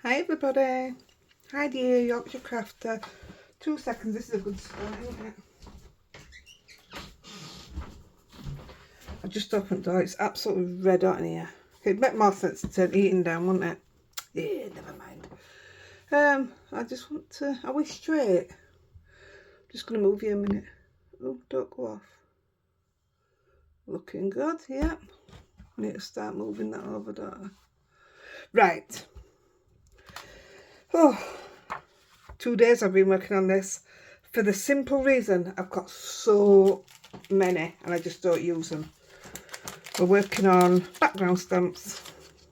Hi everybody, Heidi-The, Yorkshire Crafter. 2 seconds, this is a good start, isn't it? I just opened the door, it's absolutely red hot in here. It'd make more sense to turn the heating down, wouldn't it? Yeah, never mind. I just want to, are we straight? I'm just going to move you a minute. Oh, don't go off. Looking good, yeah. I need to start moving that over, don't I? Right. Oh, 2 days I've been working on this for the simple reason I've got so many and I just don't use them. We're working on background stamps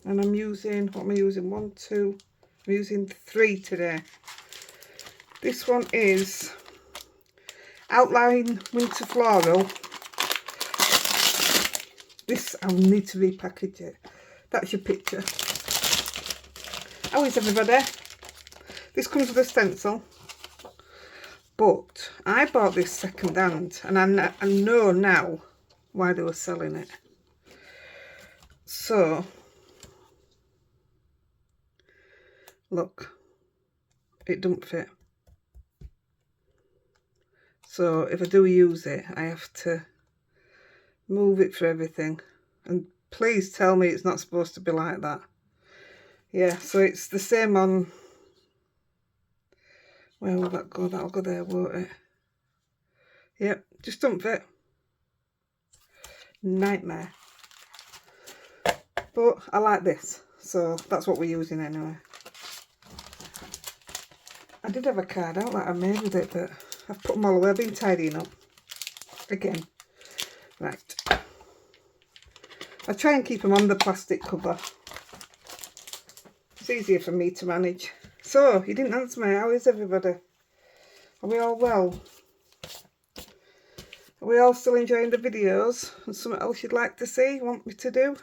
and I'm using, what am I using? 1, 2, I'm using 3 today. This one is Outline Winter Floral. This, I'll need to repackage it. That's your picture. How is everybody? This comes with a stencil, but I bought this second hand and I know now why they were selling it. So, look, it don't fit. So if I do use it, I have to move it for everything. And please tell me it's not supposed to be like that. Yeah, so it's the same on, where will that go? That'll go there, won't it? Yep, just don't fit. Nightmare. But I like this, so that's what we're using anyway. I did have a card out that I made with it, but I've put them all away. I've been tidying up again. Right. I try and keep them on the plastic cover. It's easier for me to manage. So, you didn't answer me. How is everybody? Are we all well? Are we all still enjoying the videos? And something else you'd like to see, want me to do?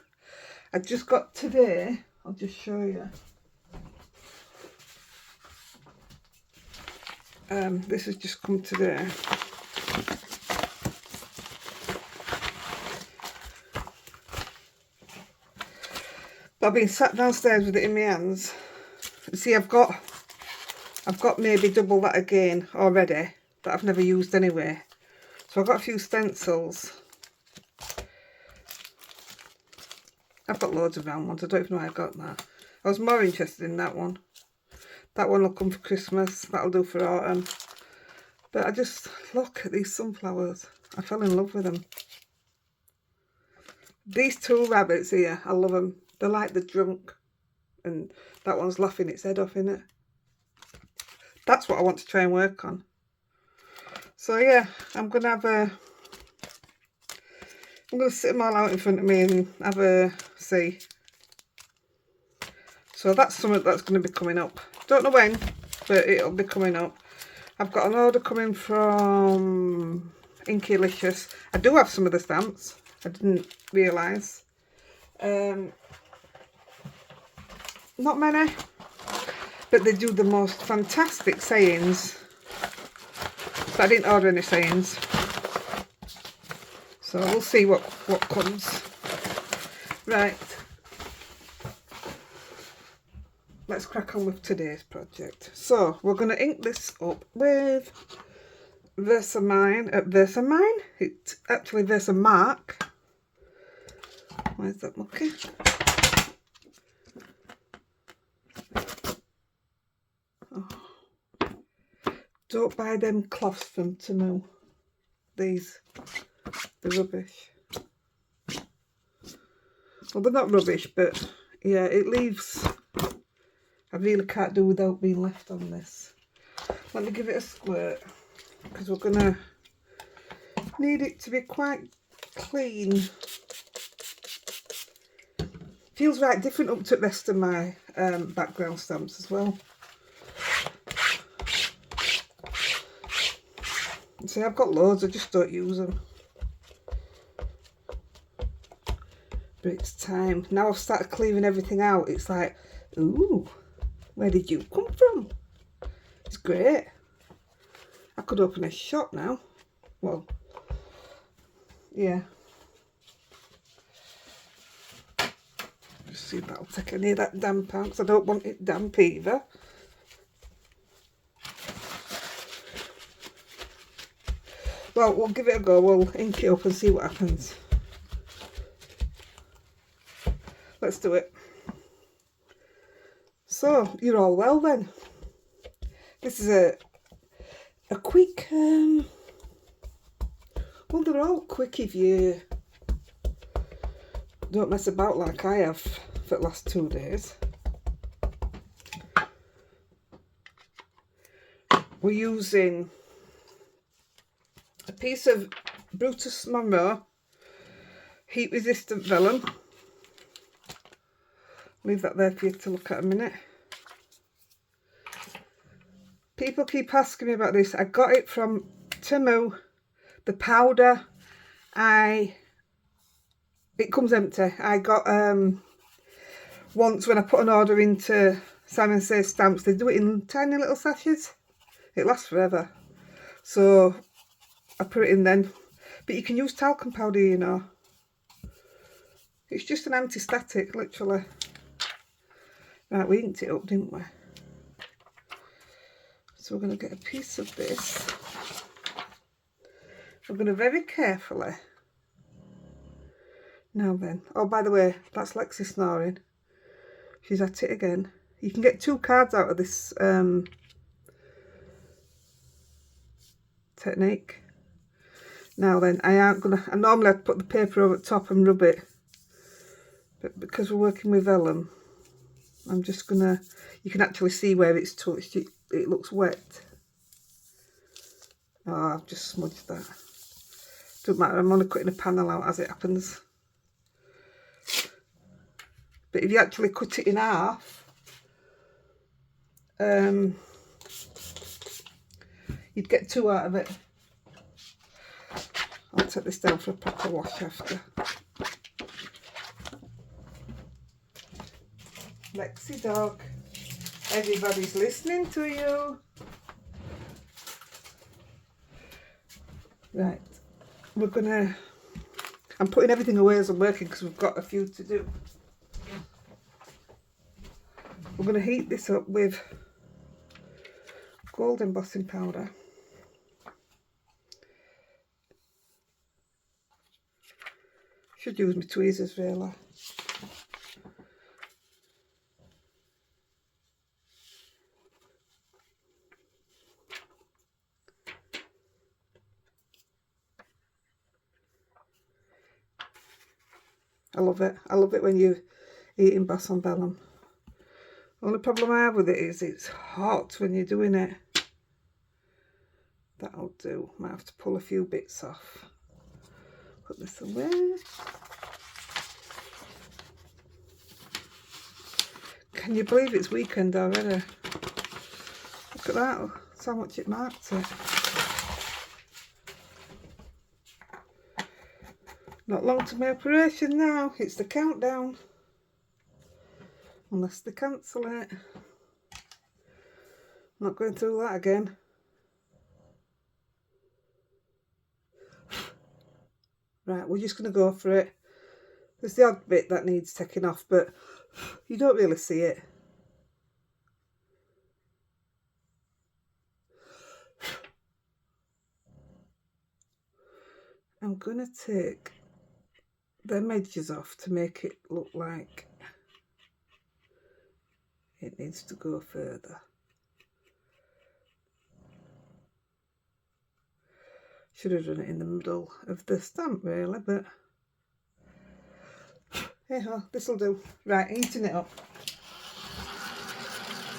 I just got today, I'll just show you. This has just come today. But I've been sat downstairs with it in my hands. See, I've got maybe double that again already that I've never used anyway. So I've got a few stencils. I've got loads of round ones. I don't even know why I got that. I was more interested in that one. That one will come for Christmas. That'll do for autumn. But I just look at these sunflowers. I fell in love with them. These 2 rabbits here, I love them. They're like the drunk. And that one's laughing its head off, innit? That's what I want to try and work on. So yeah, I'm going to have a... I'm going to sit them all out in front of me and have a see. So that's something that's going to be coming up. Don't know when, but it'll be coming up. I've got an order coming from Inkylicious. I do have some of the stamps. I didn't realise. Not many, but they do the most fantastic sayings. But I didn't order any sayings. So we'll see what comes. Right. Let's crack on with today's project. So we're going to ink this up with Versamine. Versamine? It's actually Versamark. Where's that monkey? Oh. Don't buy them cloths from Temu. These. They're rubbish. Well, they're not rubbish, but yeah, it leaves... I really can't do without being left on this. Let me give it a squirt, because we're going to need it to be quite clean. Feels right different up to the rest of my background stamps as well. See, I've got loads, I just don't use them. But it's time. Now I've started clearing everything out, it's like, ooh, where did you come from? It's great. I could open a shop now. Well, yeah. Just see if that'll take any of that damp out, because I don't want it damp either. Well, we'll give it a go. We'll ink it up and see what happens. Let's do it. So, you're all well then. This is a quick, well, they're all quick if you don't mess about like I have for the last 2 days. We're using a piece of Brutus Monroe heat resistant vellum. Leave that there for you to look at a minute. People keep asking me about this. I got it from Temu. The powder, it comes empty. I got once when I put an order into Simon Says Stamps, they do it in tiny little sachets. It lasts forever. So I put it in then. But you can use talcum powder, you know. It's just an anti-static, literally. Right, we inked it up, didn't we? So we're going to get a piece of this. We're going to very carefully. Now then. Oh, by the way, that's Lexi snoring. She's at it again. You can get 2 cards out of this technique. Now then, I normally I'd put the paper over the top and rub it. But because we're working with vellum, I'm just gonna, you can actually see where it's touched. It looks wet. Oh, I've just smudged that. Doesn't matter, I'm only cutting a panel out as it happens. But if you actually cut it in half, you'd get 2 out of it. I'll take this down for a proper wash after. Lexi dog, everybody's listening to you. Right, I'm putting everything away as I'm working because we've got a few to do. We're going to heat this up with gold embossing powder. Should use my tweezers really. I love it. I love it when you emboss on vellum. The only problem I have with it is it's hot when you're doing it. That'll do. Might have to pull a few bits off. Put this away. Can you believe it's weekend already? Look at that. That's how much it marks it. Not long to my operation now. It's the countdown. Unless they cancel it. I'm not going through that again. Right, we're just going to go for it. There's the odd bit that needs taking off, but you don't really see it. I'm going to take them edges off to make it look like it needs to go further. Should have done it in the middle of the stamp really, but hey ho, this'll do. Right, heating it up.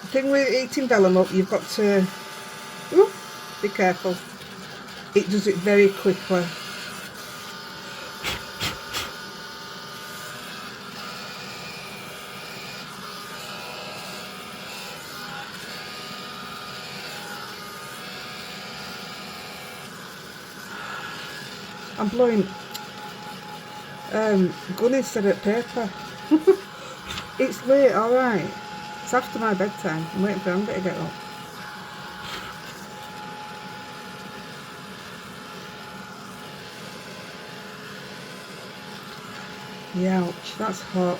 The thing with heating vellum up, you've got to be careful. It does it very quickly. I'm blowing gun instead of paper. It's late, alright. It's after my bedtime. I'm waiting for Amber to get up. Ouch, that's hot.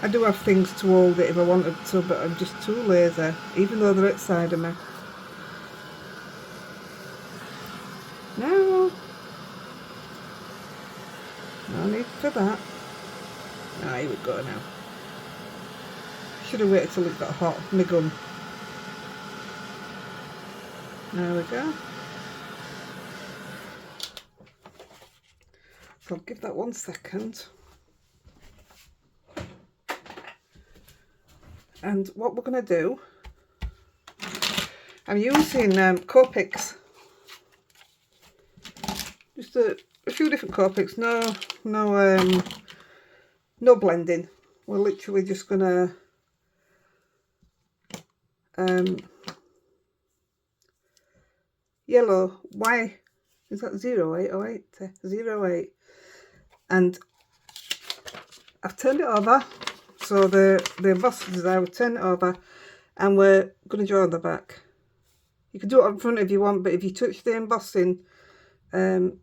I do have things to hold it if I wanted to, but I'm just too lazy, even though they're outside of me. No need for that. Ah, here we go now. Should have waited till it got hot, my gun. There we go. So I'll give that 1 second. And what we're going to do, I'm using Copics. Just a few different Copics. No blending. We're literally just going to yellow, Y, is that 08 or 8? 08. And I've turned it over, so the embossing is there, we've turned it over, and we're going to draw on the back. You can do it on front if you want, but if you touch the embossing, you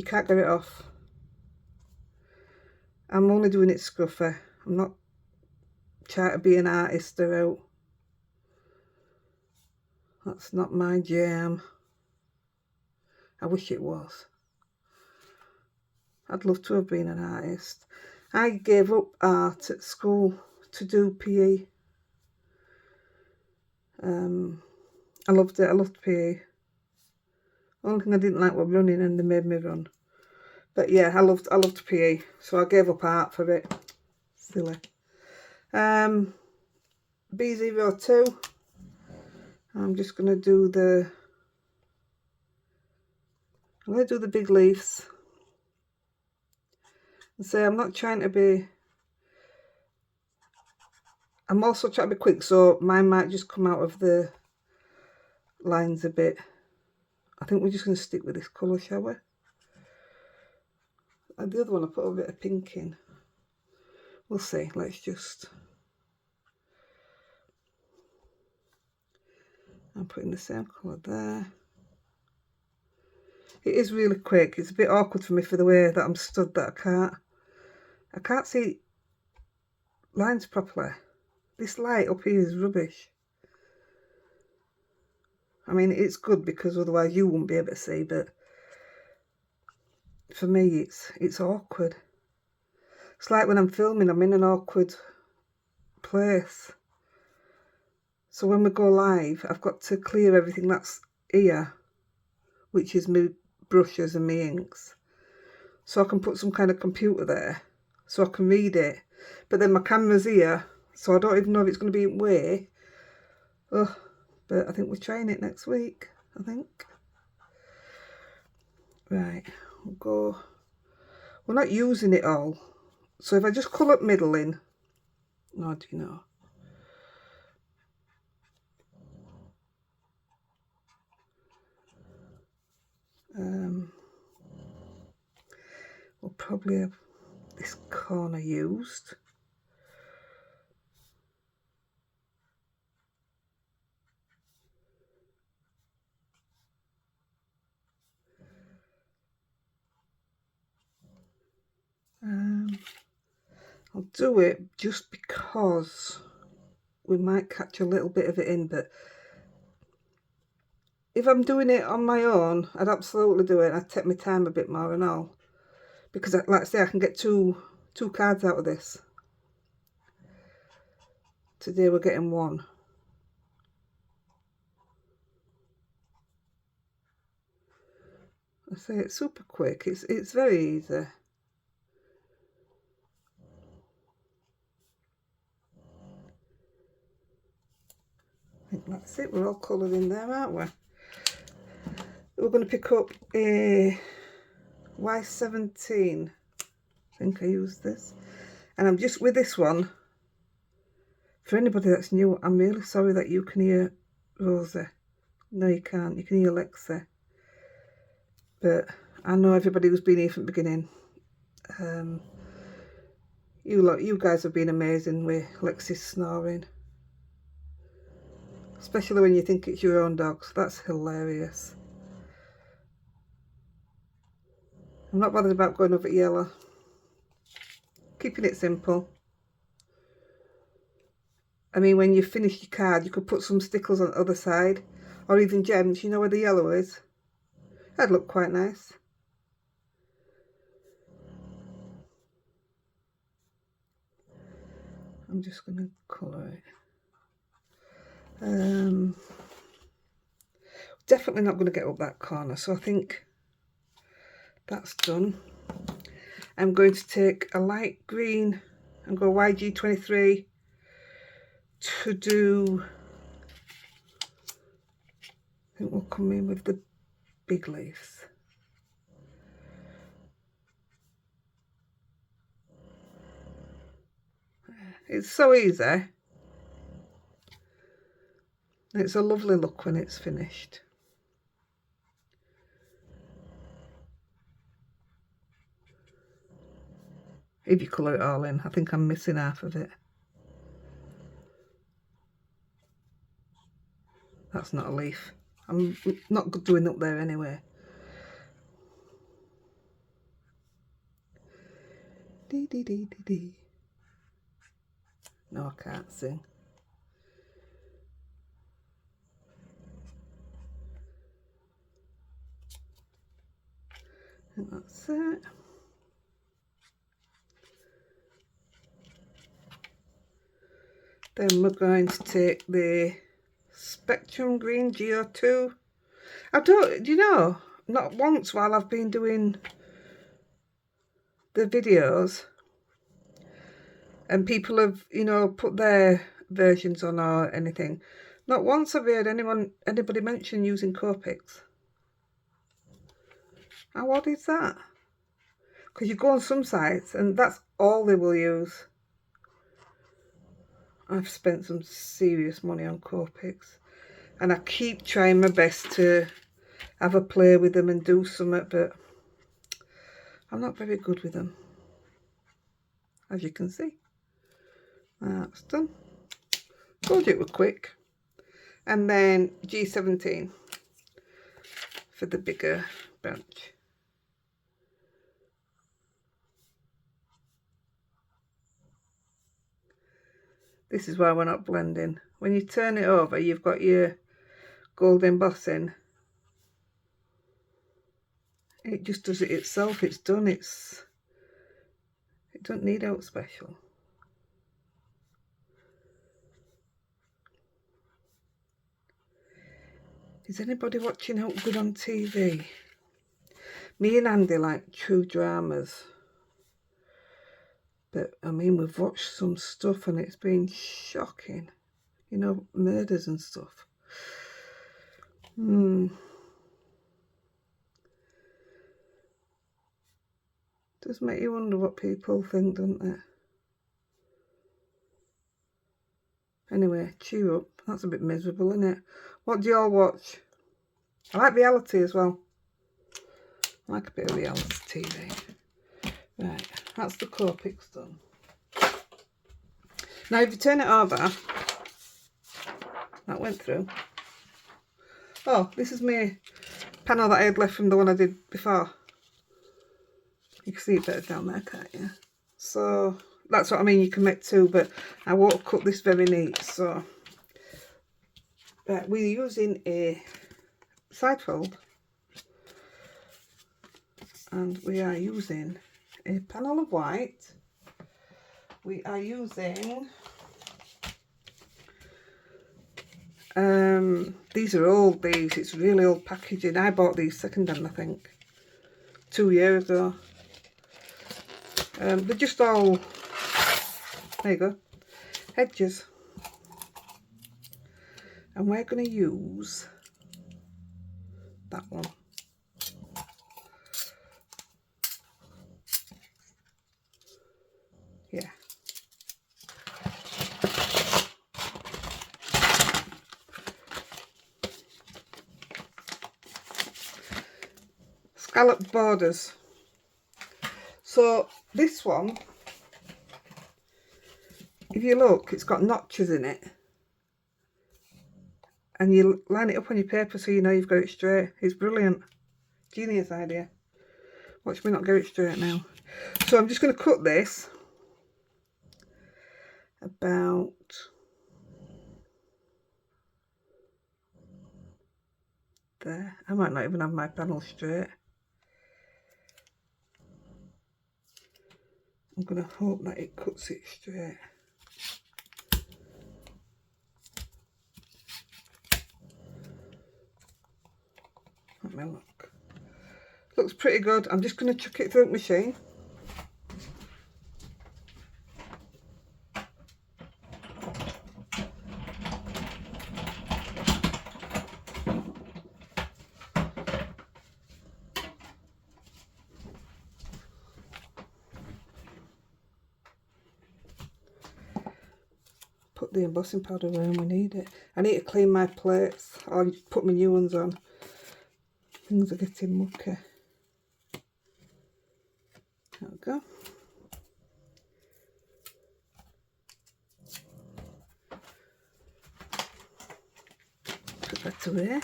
can't get it off. I'm only doing it scruffy. I'm not trying to be an artist throughout. That's not my jam. I wish it was. I'd love to have been an artist. I gave up art at school to do PE. I loved it. I loved PE. Only thing I didn't like was running, and they made me run. But yeah, I loved PE, so I gave up art for it. Silly. B02. I'm just gonna do the. I'm gonna do the big leaves. And say I'm not trying to be. I'm also trying to be quick, so mine might just come out of the lines a bit. I think we're just going to stick with this colour, shall we? And the other one I put a bit of pink in. We'll see. Let's just. I'm putting the same colour there. It is really quick. It's a bit awkward for me for the way that I'm stood that I can't see lines properly. This light up here is rubbish. I mean, it's good because otherwise you wouldn't be able to see, but for me it's awkward. It's like when I'm filming, I'm in an awkward place. So when we go live, I've got to clear everything that's here, which is my brushes and my inks. So I can put some kind of computer there, so I can read it. But then my camera's here, so I don't even know if it's going to be in way. Oh, but I think we're trying it next week, I think. Right, we'll go. We're not using it all. So if I just colour middle in, no, do you know? We'll probably have this corner used. I'll do it just because we might catch a little bit of it in, but if I'm doing it on my own, I'd absolutely do it. I'd take my time a bit more and all, because like I say, I can get two cards out of this. Today we're getting one. I say it's super quick. It's very easy. I think that's it. We're all coloured in there, aren't we? We're going to pick up a Y17. I think I used this. And I'm just with this one. For anybody that's new, I'm really sorry that you can hear Rosie. No, you can't. You can hear Lexi. But I know everybody who's been here from the beginning. You guys have been amazing with Lexi's snoring. Especially when you think it's your own dogs. That's hilarious. I'm not bothered about going over yellow. Keeping it simple. I mean, when you finish your card, you could put some stickers on the other side, or even gems, you know where the yellow is? That'd look quite nice. I'm just going to colour it. Definitely not going to get up that corner, so I think that's done. I'm going to take a light green and go YG23 to do, I think we'll come in with the big leaves. It's so easy. It's a lovely look when it's finished. If you colour it all in, I think I'm missing half of it. That's not a leaf. I'm not doing up there anyway. Dee dee dee dee dee. No, I can't sing. And that's it. Then we're going to take the Spectrum Green GO2. do you know, not once while I've been doing the videos and people have, you know, put their versions on or anything, not once have I heard anybody mention using Copics. How odd is that? Because you go on some sites and that's all they will use. I've spent some serious money on Copics and I keep trying my best to have a play with them and do something, but I'm not very good with them, as you can see. That's done. Told you it was quick. And then G17 for the bigger branch. This is why we're not blending. When you turn it over, you've got your gold embossing. It just does it itself. It's done. It don't need out special. Is anybody watching Out Good on TV? Me and Andy like true dramas. But, I mean, we've watched some stuff and it's been shocking. You know, murders and stuff. Does make you wonder what people think, doesn't it? Anyway, cheer up. That's a bit miserable, isn't it? What do you all watch? I like reality as well. I like a bit of reality TV. Right, that's the Copics done. Now, if you turn it over, that went through. Oh, this is my panel that I had left from the one I did before. You can see it better down there, can't you? So, that's what I mean, you can make two, but I won't cut this very neat, so. Right, we're using a side fold. And we are using a panel of white. We are using, these are old, it's really old packaging. I bought these second-hand, I think, 2 years ago. They're just all, there you go, edges. And we're going to use that one. Yeah. Scallop borders. So this one, if you look, it's got notches in it. And you line it up on your paper so you know you've got it straight. It's brilliant. Genius idea. Watch me not get it straight now. So I'm just going to cut this about there. I might not even have my panel straight. I'm going to hope that it cuts it straight. Let me look. Looks pretty good. I'm just going to chuck it through the machine. Put the embossing powder where we need it. I need to clean my plates or put my new ones on. Things are getting mucky. There we go. Put that away.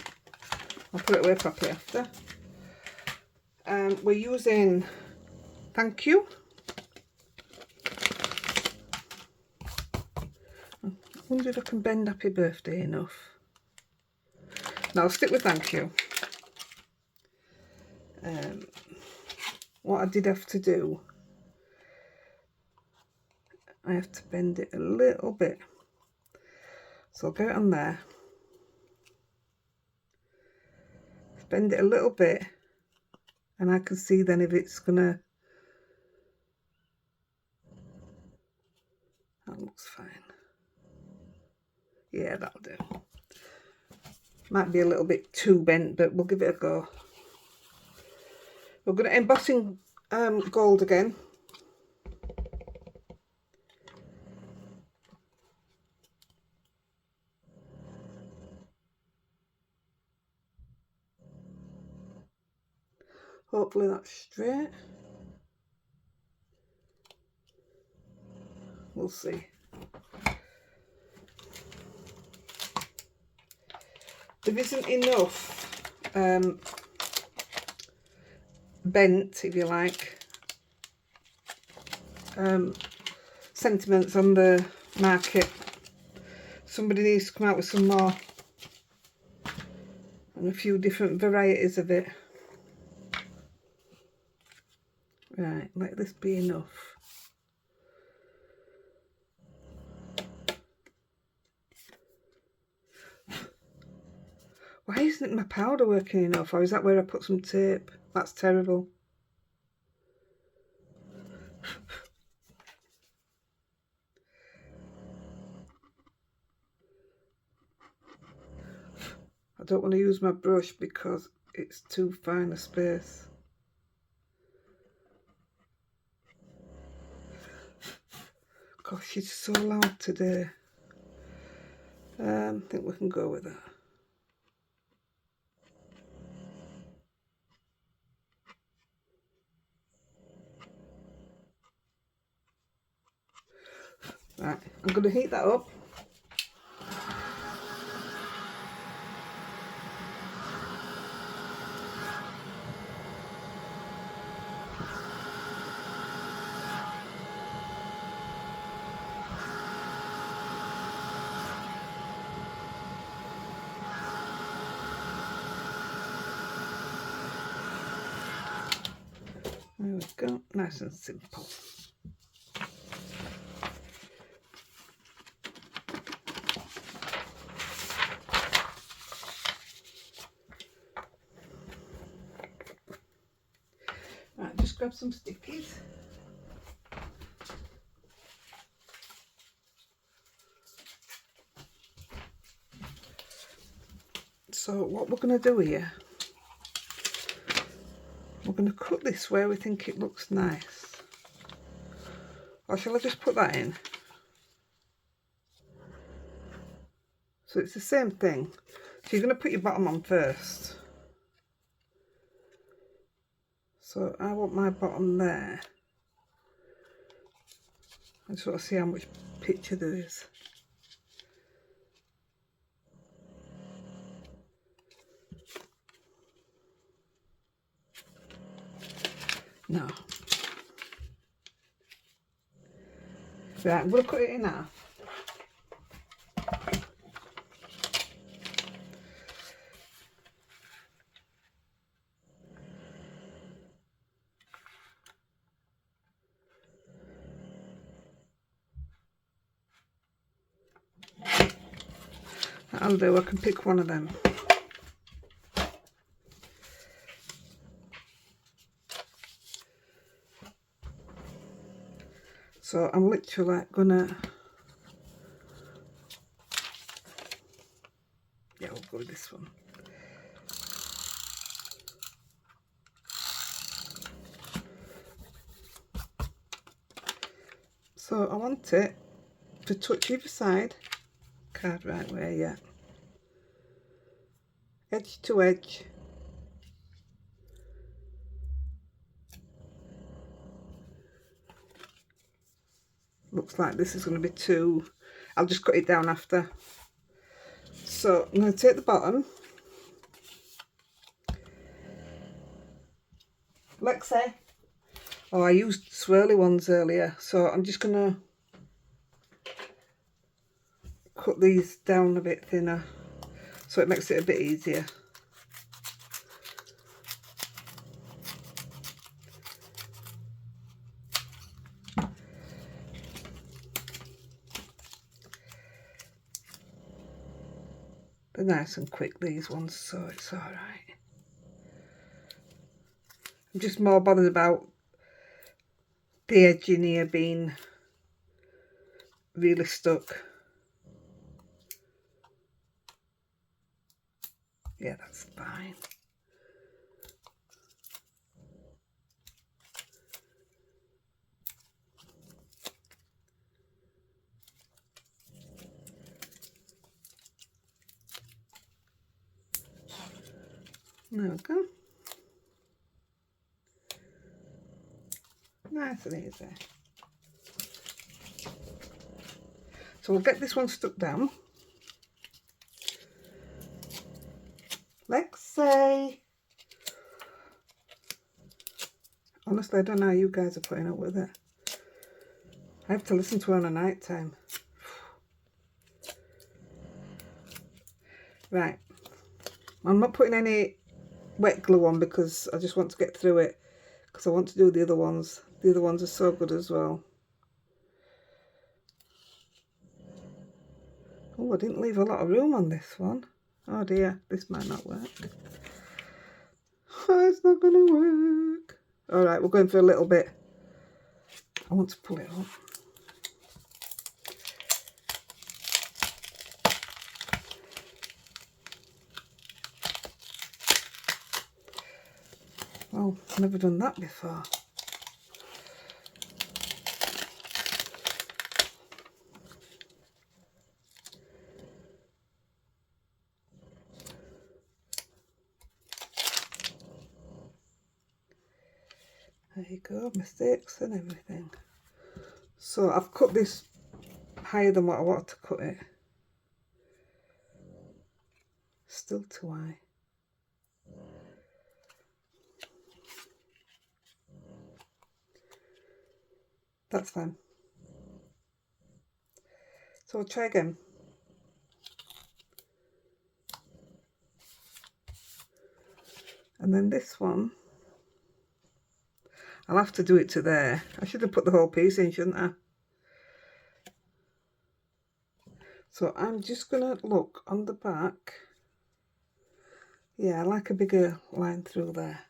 I'll put it away properly after. We're using Thank You. I wonder if I can bend Happy Birthday enough. No, I'll stick with Thank You. What I did have to do, I have to bend it a little bit. So I'll go it on there. Bend it a little bit, and I can see then if it's gonna. That looks fine. Yeah, that'll do. Might be a little bit too bent, but we'll give it a go. We're going to embossing gold again. Hopefully that's straight. We'll see. There isn't enough bent, if you like, sentiments on the market. Somebody needs to come out with some more and a few different varieties of it. Right, let this be enough. Why isn't my powder working enough? Or is that where I put some tape? That's terrible. I don't want to use my brush because it's too fine a space. Gosh, she's so loud today. I think we can go with that. Right, I'm going to heat that up. There we go, nice and simple. Right, just grab some stickies. So what we're going to do here, we're going to cut this where we think it looks nice. Or shall I just put that in? So it's the same thing. So you're going to put your bottom on first. So I want my bottom there. I just want to see how much picture there is. No. Right, I'm going to cut it in half. I'll do, I can pick one of them. So I'm literally gonna, yeah, we'll go with this one. So I want it to touch either side, card right way, yeah. Edge to edge. Looks like this is going to be too, I'll just cut it down after. So I'm going to take the bottom. Lexi. Oh, I used swirly ones earlier, so I'm just going to cut these down a bit thinner so it makes it a bit easier. They're nice and quick, these ones, so it's all right. I'm just more bothered about the edge in here being really stuck. Yeah, that's fine. There we go. Nice and easy. So we'll get this one stuck down. Lexi. Honestly, I don't know how you guys are putting up with it. I have to listen to her on a night time. Right. I'm not putting any wet glue on because I just want to get through it, because I want to do the other ones. The other ones are so good as well. Oh, I didn't leave a lot of room on this one. Oh dear, this might not work. Oh, it's not going to work. All right, we're going for a little bit. I want to pull it up. Oh, I've never done that before. There you go, mistakes and everything. So I've cut this higher than what I wanted to cut it. Still too high. That's fine. So I'll try again. And then this one, I'll have to do it to there. I should have put the whole piece in, shouldn't I? So I'm just going to look on the back. Yeah, I like a bigger line through there.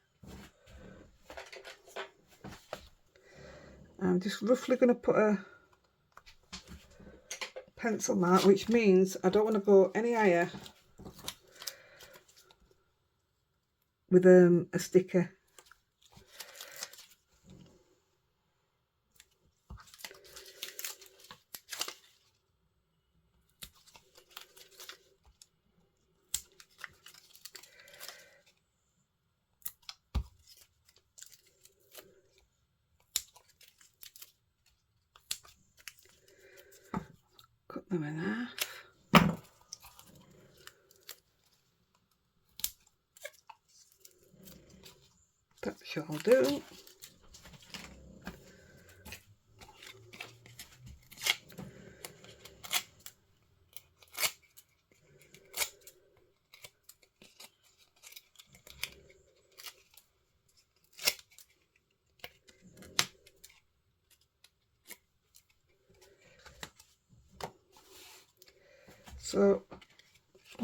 I'm just roughly going to put a pencil mark, which means I don't want to go any higher with a sticker. Cut them in half. That shall do. So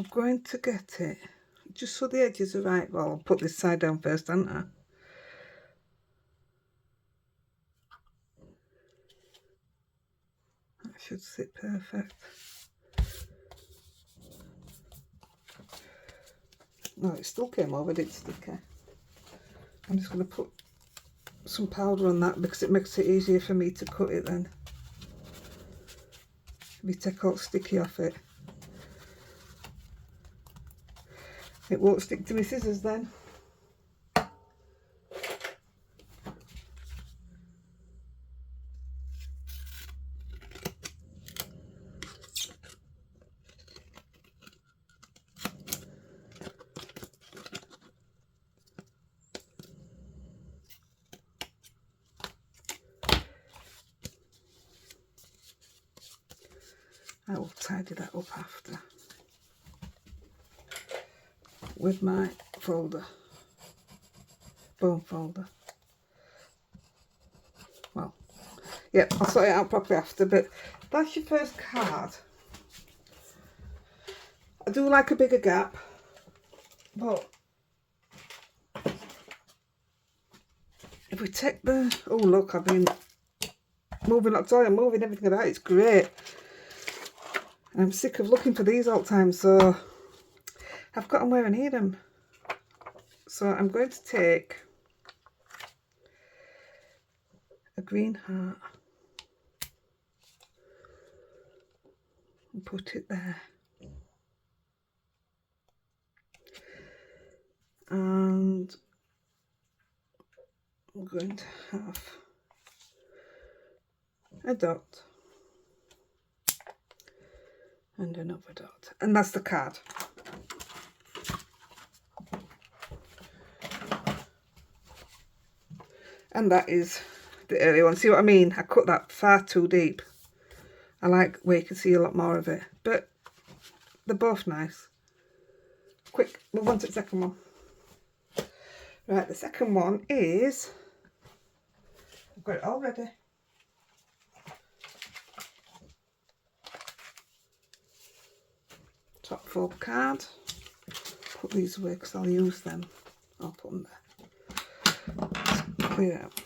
I'm going to get it just so the edges are right. Well, I'll put this side down first, haven't I? That should sit perfect. No, it still came over, didn't stick. I'm just going to put some powder on that because it makes it easier for me to cut it then. If you take all sticky off it. It won't stick to my scissors then. I will tidy that up after with my folder, bone folder. Well, yeah, I'll sort it out properly after, but that's your first card. I do like a bigger gap, but if we take the, oh look, I've been moving, I'm moving everything about, it's great. I'm sick of looking for these all the time, so I've got them where I need them. So I'm going to take a green heart and put it there. And I'm going to have a dot and another dot, and that's the card. And that is the early one. See what I mean? I cut that far too deep. I like where you can see a lot more of it, but they're both nice. Quick, move on to the second one. Right, the second one is, I've got it all ready. Top fold card. Put these away because I'll use them. I'll put them there. Clear out.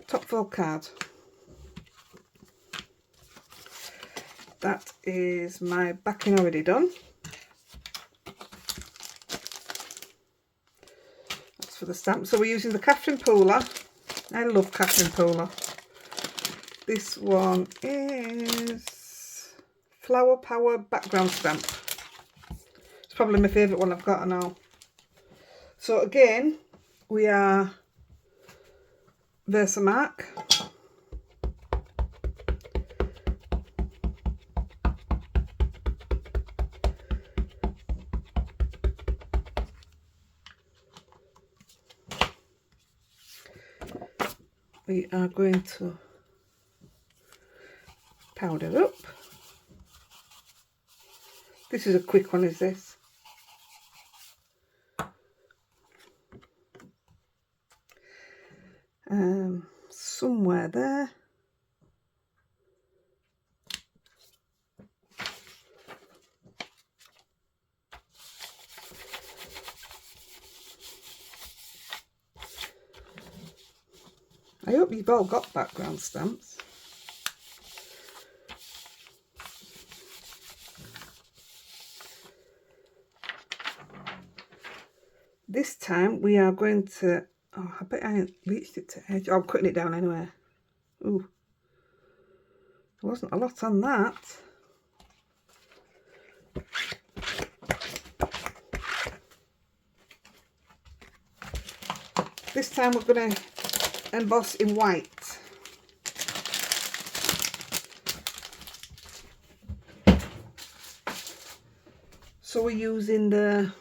Top fold card. That is my backing already done. That's for the stamp. So we're using the Catherine Pooler. I love Catherine Pooler. This one is Flower Power background stamp. It's probably my favourite one I've got now. So again, we are Versamark. We are going to powder up. This is a quick one, is this? Somewhere there. I hope you've all got background stamps. This time we are going to, oh, I bet I ain't reached it to edge. Oh, I'm cutting it down anyway. Ooh, there wasn't a lot on that. This time we're going to emboss in white. So we're using the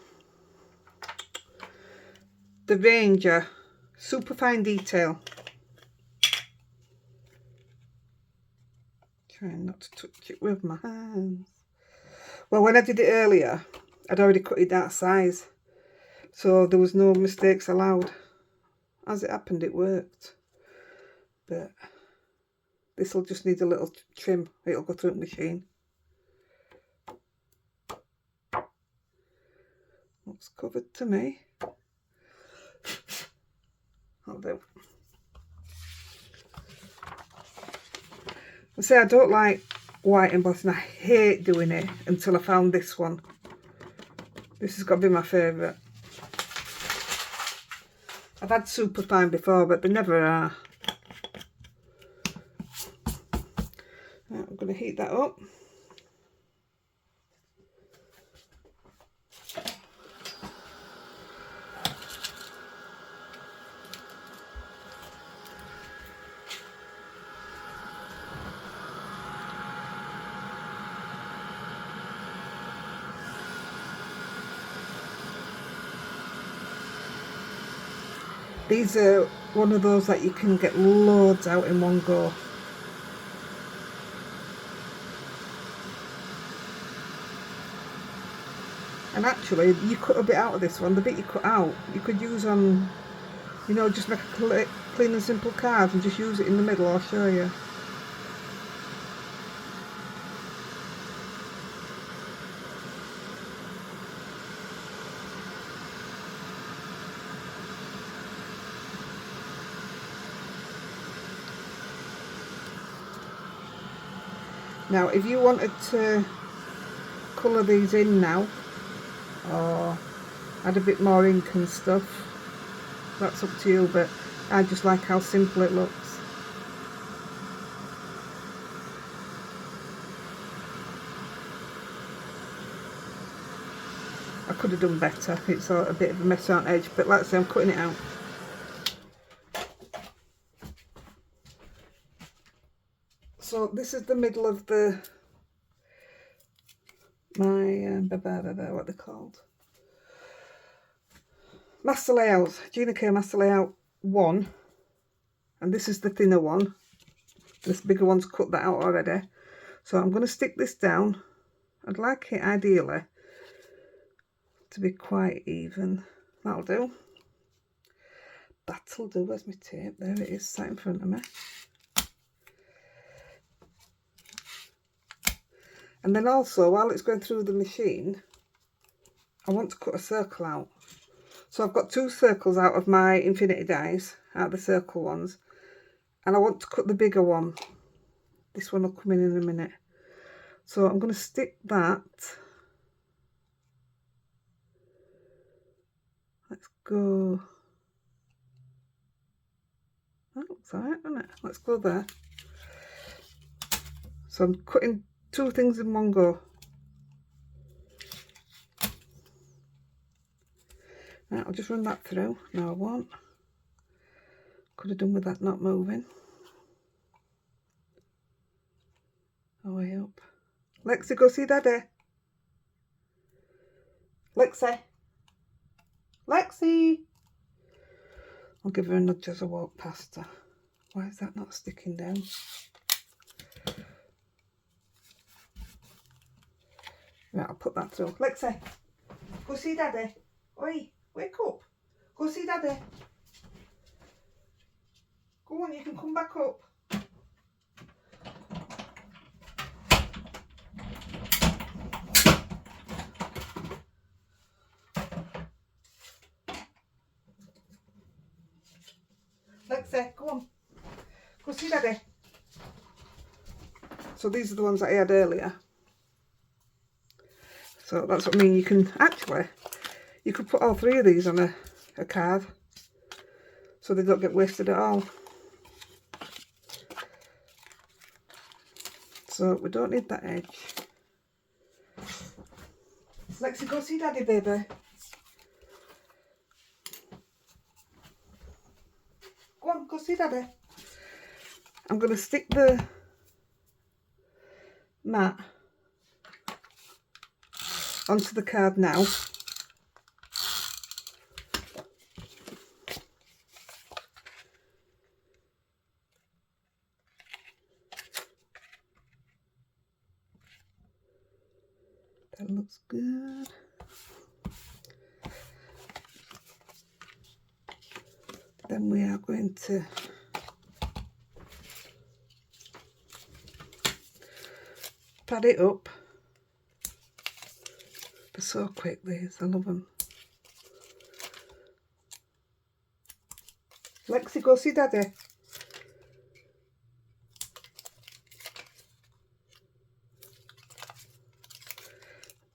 Ranger super fine detail. Trying not to touch it with my hands. Well, when I did it earlier, I'd already cut it that size, so there was no mistakes allowed. As it happened, it worked, but this will just need a little trim. It'll go through the machine. Looks covered to me. That'll do. I say I don't like white embossing. I hate doing it until I found this one. This has got to be my favourite. I've had super fine before, but they never are. Right, I'm going to heat that up. These are one of those that you can get loads out in one go. And actually, you cut a bit out of this one. The bit you cut out, you could use on, you know, just make a clean and simple card and just use it in the middle. I'll show you. Now, if you wanted to colour these in now, or add a bit more ink and stuff, that's up to you, but I just like how simple it looks. I could have done better, it's a bit of a mess on edge, but like I say, I'm cutting it out. So this is the middle of what they're called, master layout, Gina K master layout 1, and this is the thinner one. This bigger one's cut that out already. So I'm going to stick this down. I'd like it ideally to be quite even. That'll do. That'll do. Where's my tape? There it is, sat in front of me. And then also, while it's going through the machine, I want to cut a circle out. So I've got 2 circles out of my infinity dies, out of the circle ones, and I want to cut the bigger one. This one will come in a minute. So I'm going to stick that. Let's go. That looks alright, doesn't it? Let's go there. So I'm cutting 2 things in one go. Right, I'll just run that through. No, I won't. Could have done with that not moving. Oh, way up. Lexi, go see Daddy. Lexi. Lexi. I'll give her a nudge as I walk past her. Why is that not sticking down? Right, I'll put that through. Lexi, go see Daddy. Oi, wake up. Go see Daddy. Go on, you can come back up. Lexi, go on. Go see Daddy. So these are the ones that I had earlier. So that's what I mean. You can actually, you could put all 3 of these on a card, so they don't get wasted at all. So we don't need that edge. Lexi, go see Daddy, baby. Go on, go see Daddy. I'm going to stick the mat onto the card now. That looks good. Then we are going to pad it up. They're so quick, these, I love them. Lexi, go see Daddy.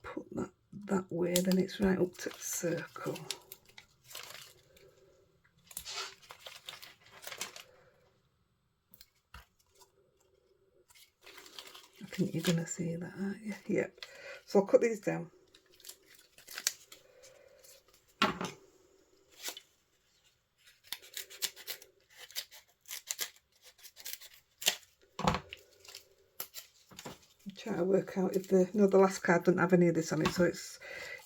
Put that way, then it's right up to the circle. I think you're going to see that, aren't you? Yep. So I'll cut these down. Try to work out if the last card doesn't have any of this on it, so it's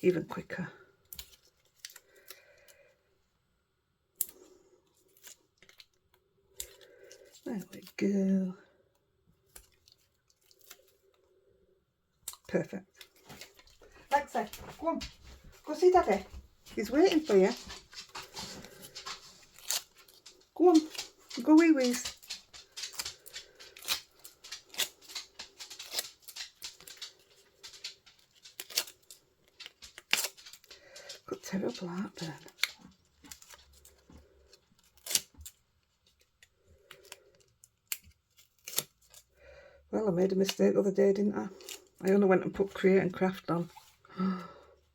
even quicker. There we go. Perfect. Lexi, go on. Go see Daddy. He's waiting for you. Go on. Go wee-wees. Got terrible heartburn. Well, I made a mistake the other day, didn't I? I only went and put Create and Craft on.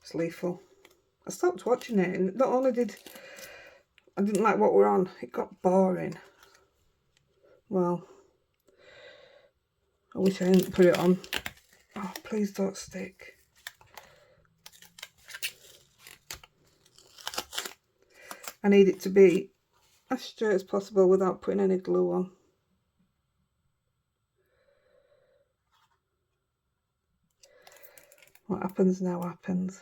It's lethal. I stopped watching it, and not only did I didn't like what we're on, it got boring. Well, I wish I hadn't put it on. Oh, please don't stick. I need it to be as straight as possible without putting any glue on. What happens now happens.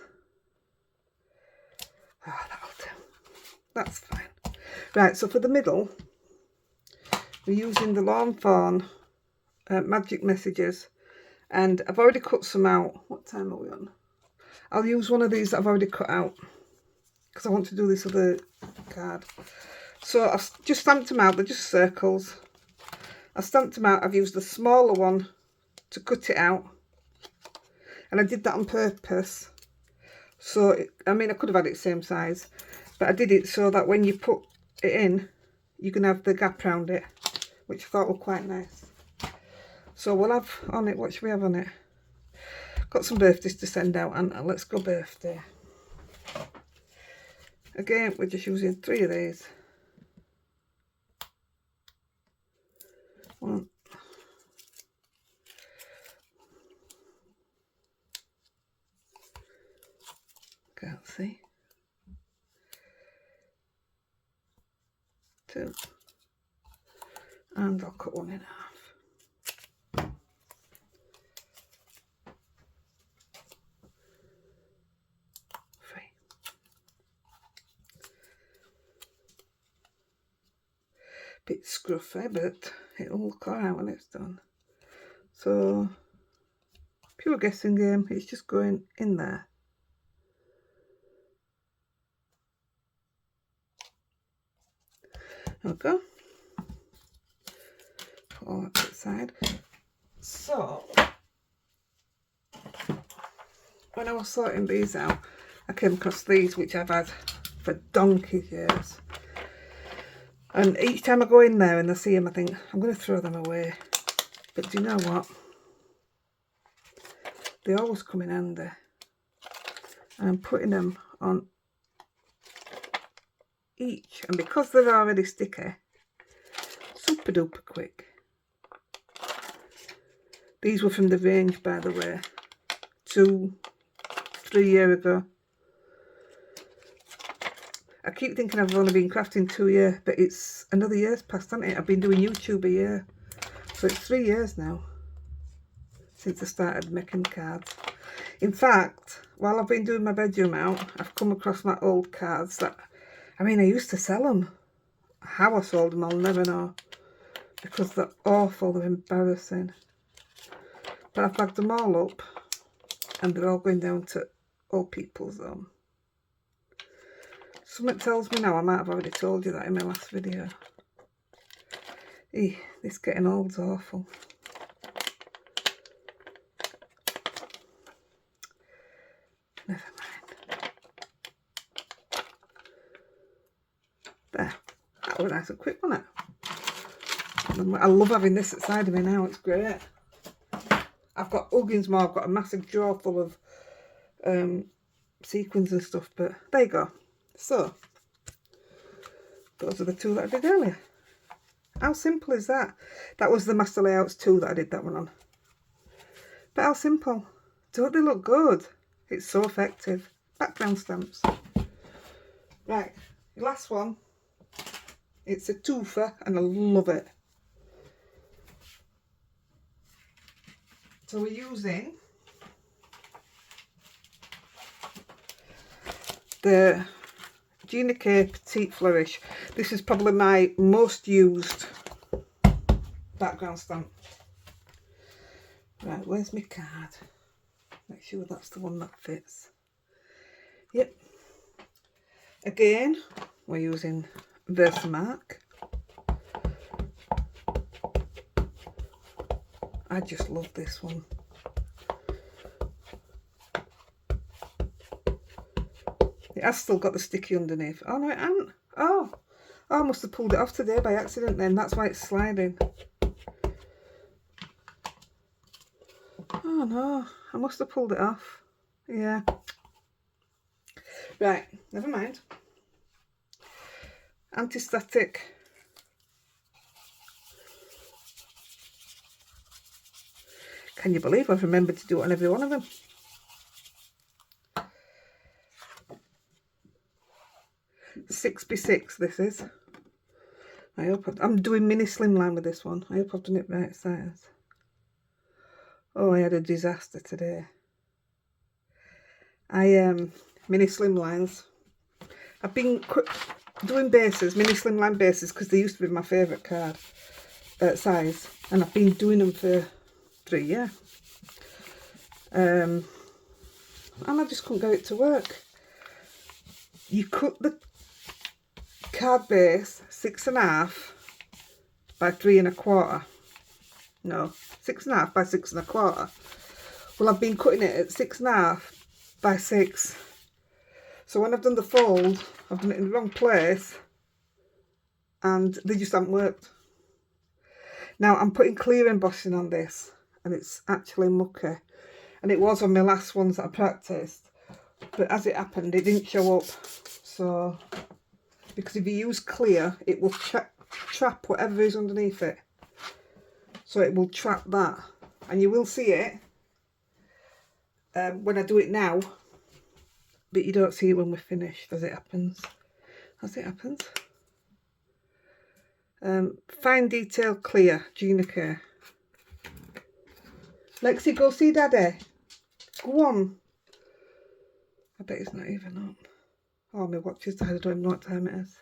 Ah, that'll do. That's fine. Right, so for the middle, we're using the Lawn Fawn Magic Messages, and I've already cut some out. What time are we on? I'll use one of these that I've already cut out because I want to do this other card. So I've just stamped them out. They're just circles. I've stamped them out. I've used the smaller one to cut it out, and I did that on purpose. So I mean, I could have had it same size, but I did it so that when you put it in, you can have the gap around it, which I thought were quite nice. So we'll have on it, what should we have on it? Got some birthdays to send out, and let's go birthday. Again, we're just using 3 of these. One. Can't see. 2. And I'll cut one in half. 3. Bit scruffy, but it'll cut out when it's done. So, pure guessing game, it's just going in there. Okay. Put all that to the side. So, when I was sorting these out, I came across these, which I've had for donkey's years. And each time I go in there and I see them, I think, I'm going to throw them away. But do you know what? They always come in handy. And I'm putting them on each. And because they're already sticky, super duper quick. These were from the range, by the way. 2-3 years ago. I keep thinking I've only been crafting 2 years, but it's another year's passed, hasn't it? I've been doing YouTube a year. So it's 3 years now since I started making cards. In fact, while I've been doing my bedroom out, I've come across my old cards that, I mean, I used to sell them. How I sold them, I'll never know. Because they're awful, they're embarrassing. But I've bagged them all up, and they're all going down to old people's home. Something tells me now, I might have already told you that in my last video. This getting old's awful. Never mind. There, that'll go nice and quick, won't it? I love having this at side of me now, it's great. I've got Uggins more, I've got a massive drawer full of sequins and stuff, but there you go. So, those are the two that I did earlier. How simple is that? That was the Master Layouts 2 that I did that one on. But how simple. Don't they look good? It's so effective. Background stamps. Right, the last one. It's a twofer and I love it. So we're using the Gina K Petite Flourish. This is probably my most used background stamp. Right, where's my card? Make sure that's the one that fits. Yep. Again, we're using Versamark. I just love this one. It has still got the sticky underneath. Oh no, it hasn't. Oh, I must have pulled it off today by accident then. That's why it's sliding. Oh no, I must have pulled it off. Yeah. Right, never mind. Anti-static. Can you believe I've remembered to do it on every one of them? Six by six this is. I hope I'm doing mini slimline with this one. I hope I've done it right size. Oh, I had a disaster today. Mini slimlines. I've been doing bases, mini slimline bases, because they used to be my favourite card size, and I've been doing them for 3 years. And I just couldn't get it to work. You cut the card base 6.5 by 3 1/4. No, 6.5 by 6 1/4. Well, I've been cutting it at 6.5 by 6. So when I've done the fold, I've done it in the wrong place and they just haven't worked. Now I'm putting clear embossing on this and it's actually mucky. And it was on my last ones that I practiced. But as it happened, it didn't show up. So, because if you use clear, it will trap whatever is underneath it. So it will trap that. And you will see it when I do it now. But you don't see it when we're finished, as it happens. As it happens. Fine detail clear, Gina K. Lexi, go see Daddy. Go on. I bet it's not even up. Oh, my watch is tired. I don't even know what time it is.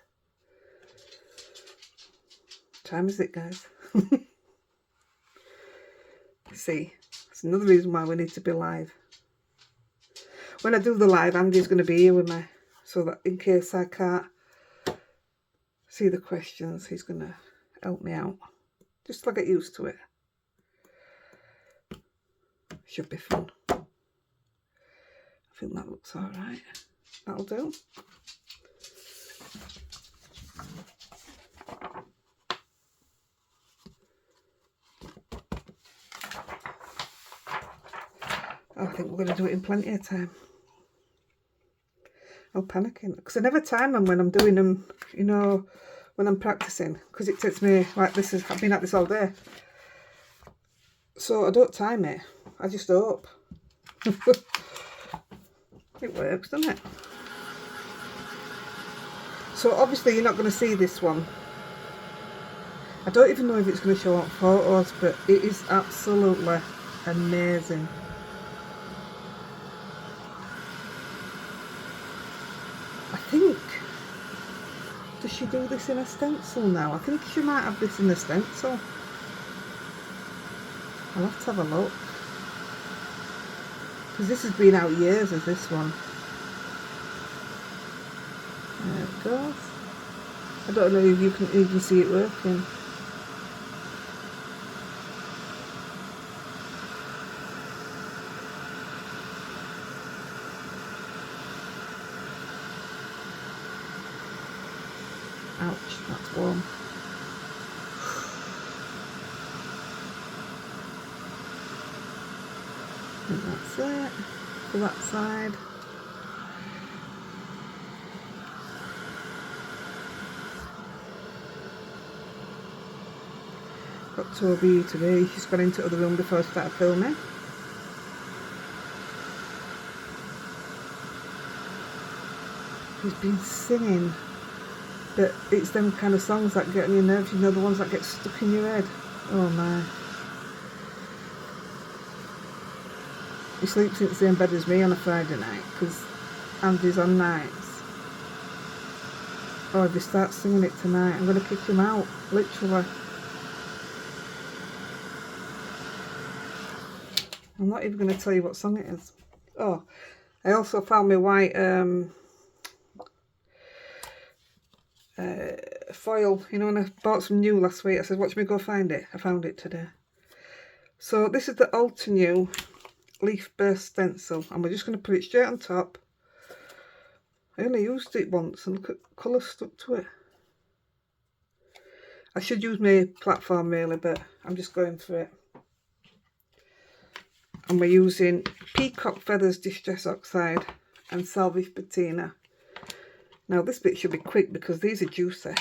What time is it, guys? See, that's another reason why we need to be live. When I do the live, Andy's going to be here with me, so that in case I can't see the questions, he's going to help me out. Just till I get used to it. Should be fun. I think that looks alright. That'll do. I think we're going to do it in plenty of time. I'm panicking because I never time them when I'm doing them, you know, when I'm practicing, because it takes me, like this is, I've been at this all day. So I don't time it, I just hope. It works, doesn't it? So obviously you're not going to see this one. I don't even know if it's going to show up photos, but it is absolutely amazing. I think, does she do this in a stencil now? I think she might have this in a stencil. I'll have to have a look. Because this has been out years as this one. There it goes. I don't know if you can even see it working. Ouch, that's warm. And that's it for that side. Got Toby today, she's gone into the other room before I started filming. She's been singing, but it's them kind of songs that get on your nerves, you know, the ones that get stuck in your head. Oh my. He sleeps in the same bed as me on a Friday night because Andy's on nights. Oh, if he starts singing it tonight, I'm going to kick him out, literally. I'm not even going to tell you what song it is. Oh, I also found my white foil, you know, when I bought some new last week. I said, watch me go find it. I found it today. So this is the Ultra New Leaf Burst Stencil, and we're just going to put it straight on top. I only used it once and look at the colour stuck to it. I should use my platform really, but I'm just going for it. And we're using Peacock Feathers Distress Oxide and Salvage Patina. Now this bit should be quick because these are juicy.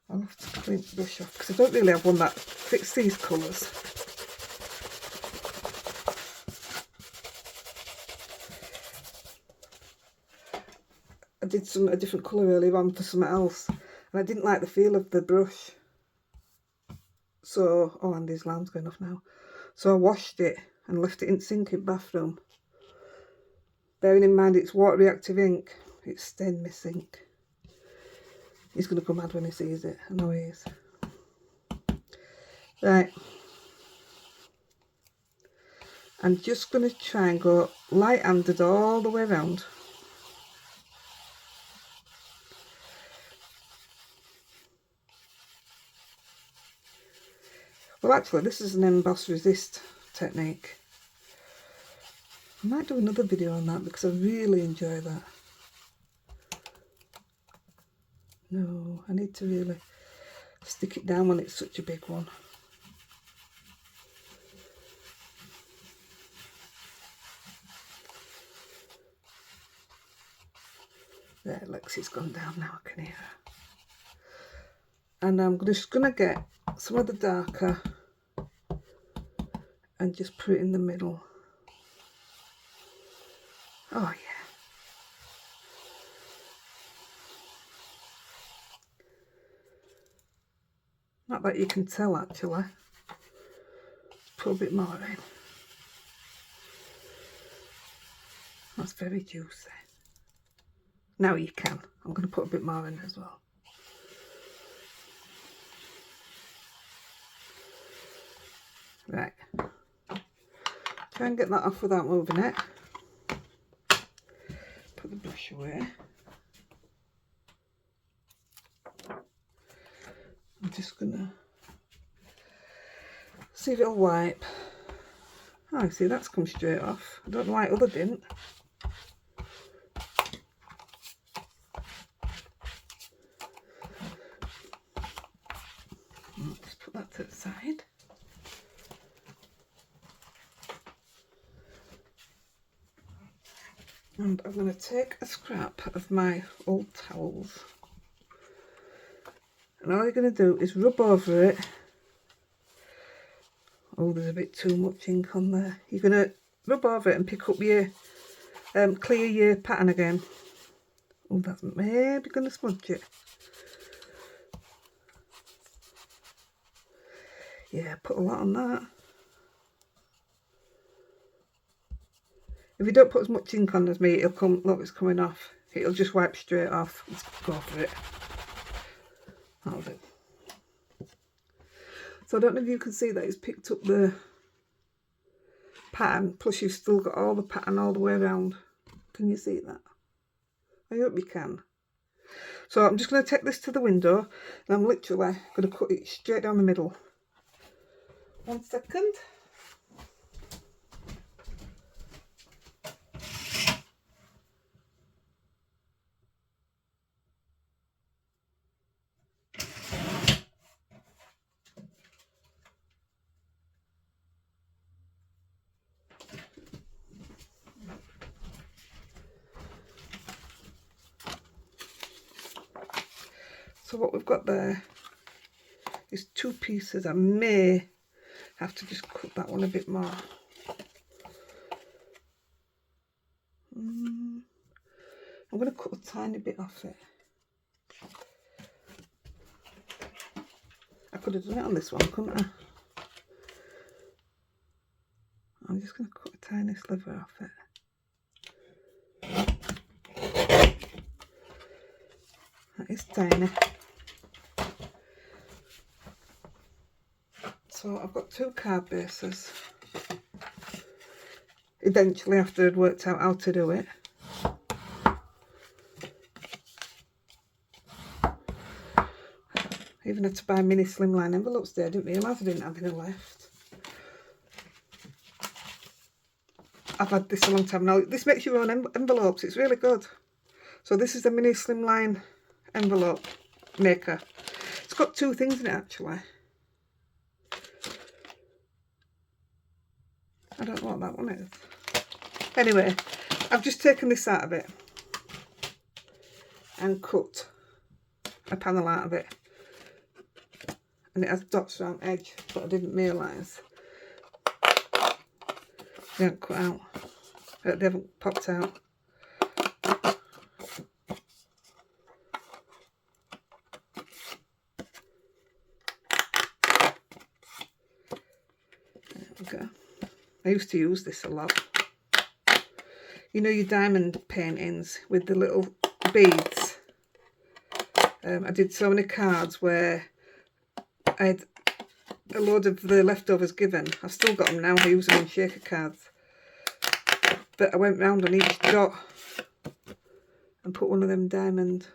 I'll have to clean the brush off because I don't really have one that fits these colours. I did a different colour earlier on for something else, and I didn't like the feel of the brush. So, oh, Andy's alarm's going off now. So I washed it and left it in the sink in the bathroom. Bearing in mind it's water reactive ink, it's stained my sink. He's going to go mad when he sees it. I know he is. Right. I'm just going to try and go light-handed all the way around. Well, actually, this is an emboss resist technique. I might do another video on that because I really enjoy that. No, I need to really stick it down when it's such a big one. There, Lexi's gone down now, I can hear her. And I'm just going to get some of the darker and just put it in the middle. Oh yeah. Not that you can tell actually. Put a bit more in. That's very juicy. Now you can. I'm going to put a bit more in as well. Right. Try and get that off without moving it. Put the brush away. I'm just going to see if it'll wipe. Oh, see, that's come straight off. I don't know why other didn't. I'll just put that to the side. And I'm going to take a scrap of my old towels. And all you're going to do is rub over it. Oh, there's a bit too much ink on there. You're going to rub over it and pick up your, clear your pattern again. Oh, that's maybe going to smudge it. Yeah, put a lot on that. If you don't put as much ink on as me, it'll come, look, it's coming off. It'll just wipe straight off. Let's go for it. That'll do. So I don't know if you can see that it's picked up the pattern, plus you've still got all the pattern all the way around. Can you see that? I hope you can. So I'm just going to take this to the window, and I'm literally going to cut it straight down the middle. 1 second. So what we've got there is 2 pieces. I may have to just cut that one a bit more. I'm going to cut a tiny bit off it. I could have done it on this one, couldn't I? I'm just going to cut a tiny sliver off it. That is tiny. So I've got 2 card bases. Eventually, after I'd worked out how to do it. I even had to buy mini slimline envelopes there. I didn't realise I didn't have any left. I've had this a long time now. This makes your own envelopes. It's really good. So this is the mini slimline envelope maker. It's got 2 things in it actually. I don't know what that one is. Anyway, I've just taken this out of it and cut a panel out of it. And it has dots around the edge, but I didn't realise they haven't cut out. They haven't popped out. There we go. I used to use this a lot. You know your diamond paintings with the little beads. I did so many cards where I had a load of the leftovers given. I've still got them now. I use them in shaker cards. But I went round on each dot and put one of them diamond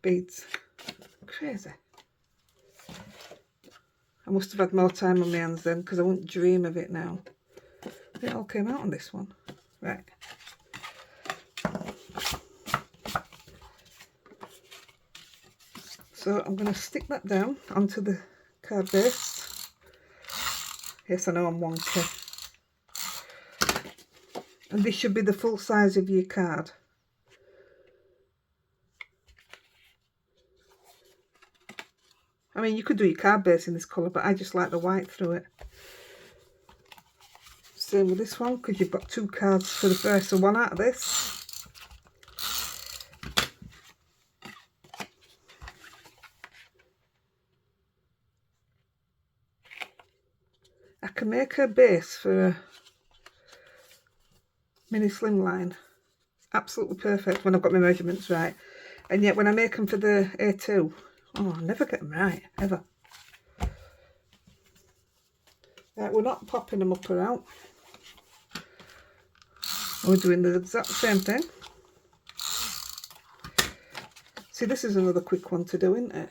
beads. Crazy. I must have had more time on my hands then, because I wouldn't dream of it now. It all came out on this one. Right. So I'm going to stick that down onto the card base. Yes, I know I'm wonky. And this should be the full size of your card. I mean, you could do your card base in this colour, but I just like the white through it. Same with this one, because you've got 2 cards for the price of 1 out of this. I can make a base for a mini slimline. Absolutely perfect when I've got my measurements right. And yet when I make them for the A2, oh, I never get them right, ever. Right, we're not popping them up or out. We're doing the exact same thing. See, this is another quick one to do, isn't it?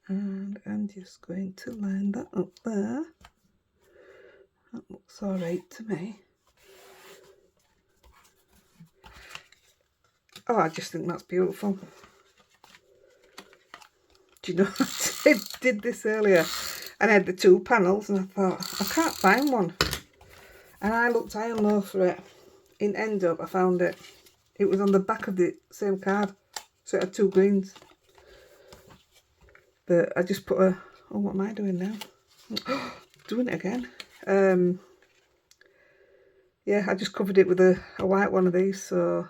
And I'm just going to line that up there. That looks all right to me. Oh, I just think that's beautiful. Do you know, I did this earlier and I had the 2 panels and I thought, I can't find one. And I looked high and low for it. In end up, I found it. It was on the back of the same card. So it had 2 greens. But I just put a, oh, what am I doing now? Doing it again. Yeah, I just covered it with a white one of these. So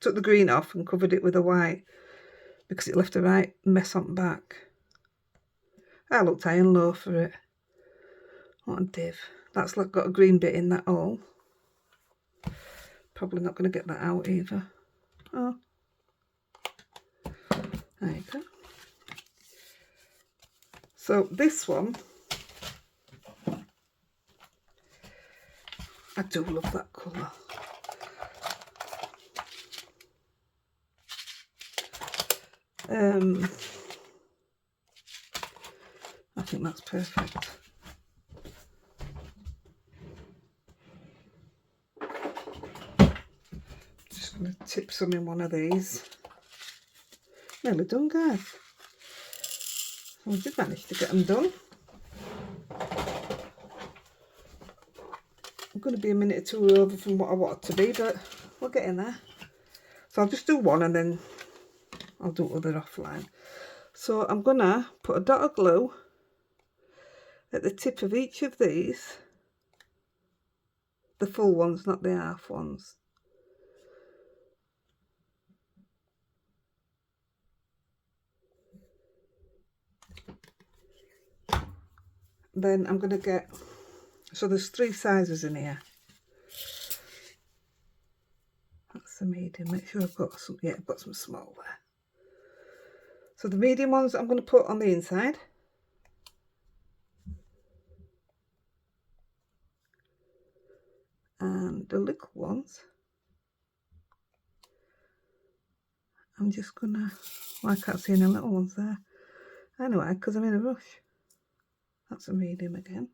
took the green off and covered it with a white because it left a right mess on the back. I looked high and low for it. What a div. That's like got a green bit in that hole. Probably not going to get that out either. Oh, there you go. So this one, I do love that colour. I think that's perfect. Just going to tip some in one of these. Nearly done, guys. We did manage to get them done. going to be a minute or two over from what I want it to be, but we'll get in there. So I'll just do one and then I'll do other offline. So I'm going to put a dot of glue at the tip of each of these, the full ones, not the half ones. Then I'm going to get, so there's 3 sizes in here. That's the medium. Make sure I've got some, yeah, I've got some small there. So the medium ones I'm going to put on the inside. And the little ones, I'm just going to, well, I can't see any little ones there. Anyway, because I'm in a rush. That's a medium again.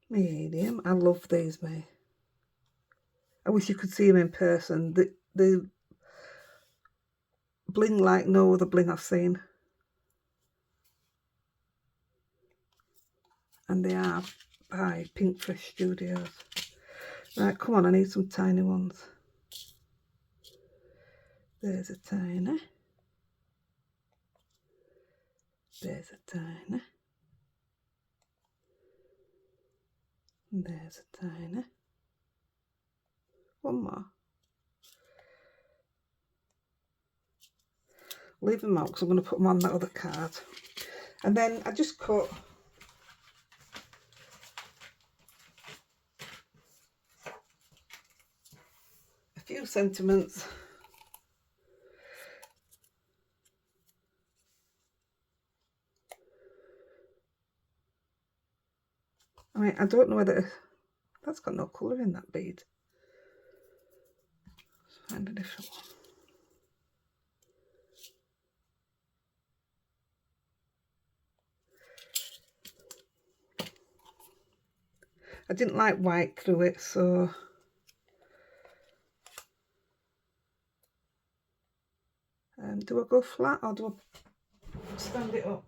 Medium. I love these, mate. I wish you could see them in person. They bling like no other bling I've seen. And they are by Pinkfish Studios. Right, come on, I need some tiny ones. There's a tiny. There's a tiny. And there's a tiny. One more. Leave them out because I'm going to put them on that other card. And then I just cut a few sentiments. I mean, I don't know whether that's got no colour in that bead. Let's find a different one. I didn't like white through it, so do I go flat or do I stand it up?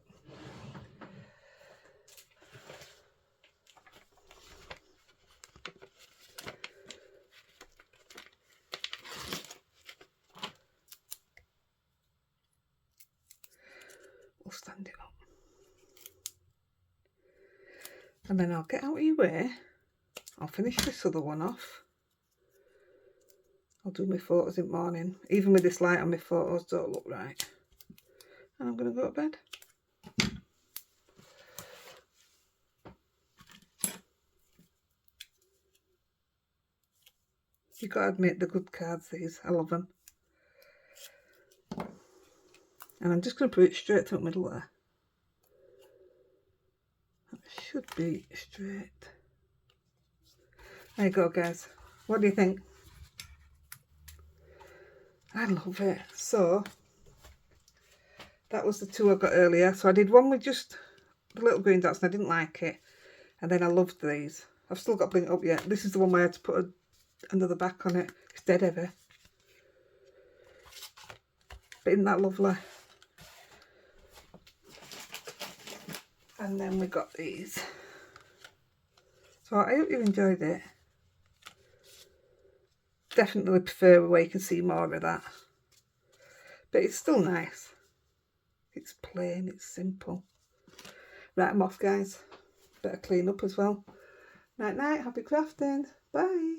We'll stand it up. And then I'll get out of your way. I'll finish this other one off. I'll do my photos in the morning. Even with this light on, my photos don't look right. And I'm going to go to bed. You've got to admit, the good cards, these. I love them. And I'm just going to put it straight through the middle there. That should be straight. There you go, guys. What do you think? I love it. So, that was the 2 I got earlier. So I did one with just the little green dots and I didn't like it. And then I loved these. I've still got to bring it up yet. This is the one where I had to put another back on it. It's dead heavy. But isn't that lovely? And then we got these. So I hope you enjoyed it. Definitely prefer where you can see more of that. But it's still nice. It's plain, it's simple. Right, I'm off, guys. Better clean up as well. Night night, happy crafting. Bye.